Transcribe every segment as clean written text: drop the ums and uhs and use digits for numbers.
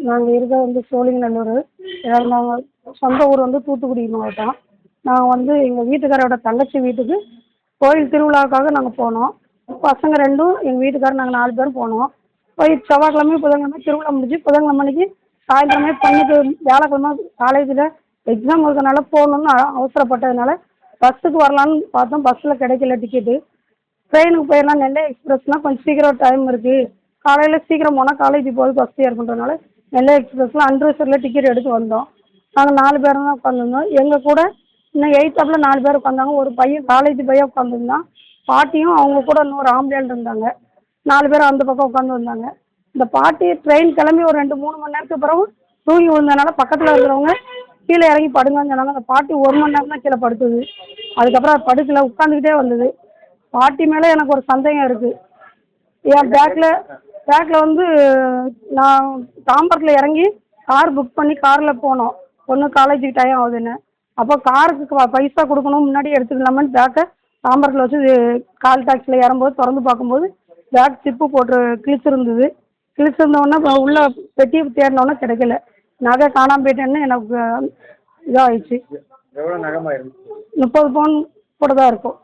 நாங்கள் இருக்க வந்து சோழிங்கநல்லூர். நாங்கள் சொந்த ஊர் வந்து தூத்துக்குடி மாவட்டம். நாங்கள் வந்து எங்கள் வீட்டுக்காரோட தங்கச்சி வீட்டுக்கு கோயில் திருவிழாவுக்காக நாங்கள் போனோம். பசங்க 2ம் எங்கள் வீட்டுக்காரர் நாங்கள் 4 பேரும் போனோம். போய் செவ்வாய்க்கிழமை புதன்கிழமை திருவிழா முடிஞ்சு புதன்கிழமை அன்னைக்கு சாயந்தரமே பொண்ணுக்கு வியாழக்கிழமை காலேஜில் எக்ஸாம் இருக்கிறதுனால போகணுன்னு அவசரப்பட்டதுனால பஸ்ஸுக்கு வரலான்னு பார்த்தோம். பஸ்ஸில் கிடைக்கல டிக்கெட்டு. ட்ரெயினுக்கு போயிடலாம், நெல்லை எக்ஸ்பிரஸ்னால் கொஞ்சம் சீக்கிரம் டைம் இருக்குது. காலையில் சீக்கிரம் போனால் காலேஜ் போய் பஸ் ஏற்பன்றதுனால நெல்லை எக்ஸ்பிரஸில் அன்ரிசர்வில் டிக்கெட் எடுத்து வந்தோம். நாங்கள் 4 பேரும் தான் உட்காந்துருந்தோம். எங்கள் கூட இன்னும் 8th 4 பேர் உட்காந்தாங்க. ஒரு பையன் காலேஜ் பையன் உட்காந்துருந்தான். பாட்டியும் அவங்க கூட இன்னொரு ஆம்பளையாள் இருந்தாங்க. 4 பேரும் அந்த பக்கம் உட்காந்து வந்தாங்க. இந்த பாட்டி ட்ரெயின் கிளம்பி ஒரு 2-3 மணி நேரத்துக்கு பிறகு தூங்கி விழுந்ததுனால பக்கத்தில் இருக்கிறவங்க கீழே இறங்கி படுங்கன்னு சொன்னாங்க. அந்த பாட்டி 1 மணி நேரம் தான் கீழே படுத்துது. அதுக்கப்புறம் அது படுக்கல, உட்காந்துக்கிட்டே வந்தது. பாட்டி மேலே எனக்கு ஒரு சந்தேகம் இருக்குது. என் பேக்கில் வந்து நான் தாம்பரத்தில் இறங்கி கார் புக் பண்ணி காரில் போனோம். பொண்ணு காலேஜுக்கு டைம் ஆகுதுன்னு. அப்போ காருக்கு பைசா கொடுக்கணும், முன்னாடி எடுத்துக்கலாமான்னு பேக்கை தாம்பரத்தில் வச்சு கால் டாக்ஸியில் ஏறும்போது திறந்து பார்க்கும்போது பேக் ஜிப்பு போட்டு கிழிச்சிருந்தது. கிழிச்சிருந்தோடனே உள்ள பெட்டியை தேடினோடனே கிடைக்கல. நகை காணாமல் போயிட்டேன்னு எனக்கு இதாகிடுச்சு. எவ்வளோ நகமாக இருந்துச்சு? 30 பவுன் கூட தான் இருக்கும்.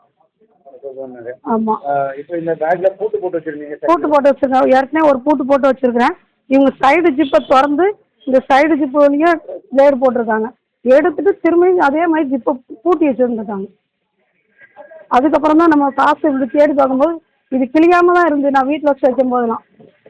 ஆமாம். இப்போ இந்த பேக்கில் பூட்டு போட்டு வச்சுருந்தீங்க? பூட்டு போட்டு வச்சுருக்கேன். ஏற்கனவே ஒரு பூட்டு போட்டு வச்சுருக்கிறேன். இவங்க சைடு ஜிப்பை திறந்து இந்த சைடு ஜிப்பு வழியாக பிளேடு போட்டிருக்காங்க. எடுத்துட்டு திரும்பி அதே மாதிரி ஜிப்பை பூட்டி வச்சுருந்துருக்காங்க. அதுக்கப்புறம் தான் நம்ம காசு இப்படி தேடி பார்க்கும்போது இது கிளியாமல் தான் இருந்து நான் வீட்டில் வச்சு வைக்கும் போதெல்லாம்.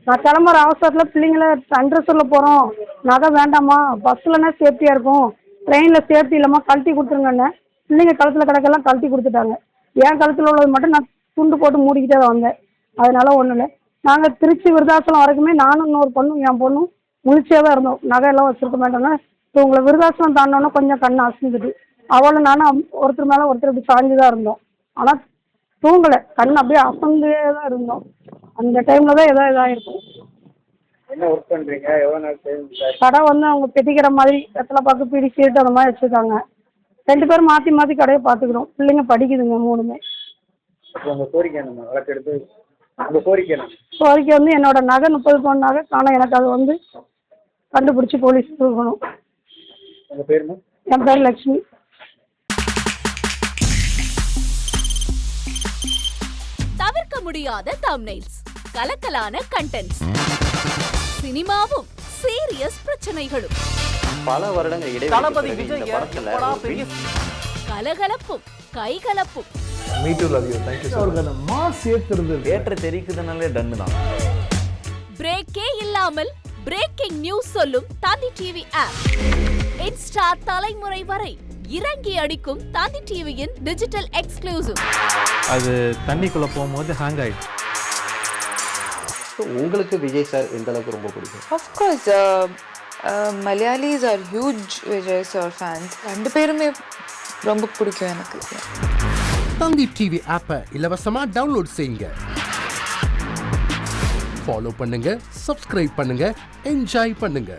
நான் கிளம்புற அவசரத்தில் பிள்ளைங்கள அன்ட்ரெஸ்ஸில் போகிறோம், நகை வேண்டாமா, பஸ்ஸில்னா சேஃப்டியாக இருக்கும், ட்ரெயினில் சேஃப்டி இல்லாமல் கழட்டி கொடுத்துருங்கன்னு பிள்ளைங்க கழுத்தில் கிடக்கெல்லாம் கழட்டி கொடுத்துட்டாங்க. என் கழுத்தில் உள்ளது மட்டும் நான் துண்டு போட்டு மூடிக்கிட்டே தான் வந்தேன். அதனால ஒன்றும் இல்லை. நாங்கள் திருச்சி விருதாசலம் வரைக்குமே நானும் இன்னொரு பொண்ணும் என் பொண்ணும் முழிச்சே தான் இருந்தோம். நகையெல்லாம் வச்சுருக்க மாட்டோங்க. இப்போ உங்களை விருதாசலம் தாண்டோன்னா கொஞ்சம் கண் அசந்துட்டு அவளும் நானும் ஒருத்தர் மேலே ஒருத்தர் இப்படி சாஞ்சு தான் இருந்தோம். ஆனால் தூங்கலை, கண் அப்படியே அசந்தே தான் இருந்தோம். அந்த டைமில் தான் இதாகிருக்கும். என்ன ஒர்க் பண்ணுறீங்க? எவ்வளோ நாள் செய்வீங்க? கடை வந்து அவங்க பெட்டிக்கிற மாதிரி வெத்தலை பாக்கு பீடி சீட்டு அந்த மாதிரி வச்சுருக்காங்க. 2 பேரும் மாற்றி மாற்றி கடையை பார்த்துக்கிறோம். பிள்ளைங்க படிக்குதுங்க 3மே. அப்போ உங்கள் கோரிக்கை என்னம்மா? வழக்கு எடுத்து உங்கள் கோரிக்கை என்ன? கோரிக்கை வந்து என்னோட நகை 30 பவுன் நகை ஆனால் எனக்கு அது வந்து கண்டுபிடிச்சி போலீஸ் கொடுக்கணும். உங்கள் பேருமா? என் பேர் லக்ஷ்மி. தவிர்க்க முடியாத தம்ப்நெயில்ஸ், கலக்கலான கண்டென்ட்ஸ், சினிமாவும் சீரியஸ் பிரச்சனைகளும், பல வருடங்கள் தளபதி இடைவெளி விஜய் இந்த படத்துல கலகலப்பும் கைகலப்பும். Me too, love you. Thank you so much. அவருக்கு அந்த மாஸ் ஏத்துறது ஏற்ற தெரிக்குதுனாலே டன்னு தான். பிரேக்கே இல்லாமல் பிரேக்கிங் நியூஸ் சொல்லும் தந்தி டிவி ஆப். இன்ஸ்டா தலைமுறை வரை இறங்கி அடிக்கும் தந்தி டிவியின் டிஜிட்டல் எக்ஸ்க்ளூசிவ். அது தண்ணிக்குள்ள போகும்போது ஹேங் ஆயிடுச்சு. உங்களுக்கு விஜய் சார் எந்த அளவுக்கு ரொம்ப பிடிக்கும்? Of course, Malayalis are huge Vijay sir fans. 2 பேருமே ரொம்ப பிடிக்கும் எனக்கு. தந்தி டிவி ஆப்பை இலவசமா டவுன்லோட் செய்யுங்க. ஃபாலோ பண்ணுங்க, சப்ஸ்கிரைப் பண்ணுங்க, என்ஜாய் பண்ணுங்க.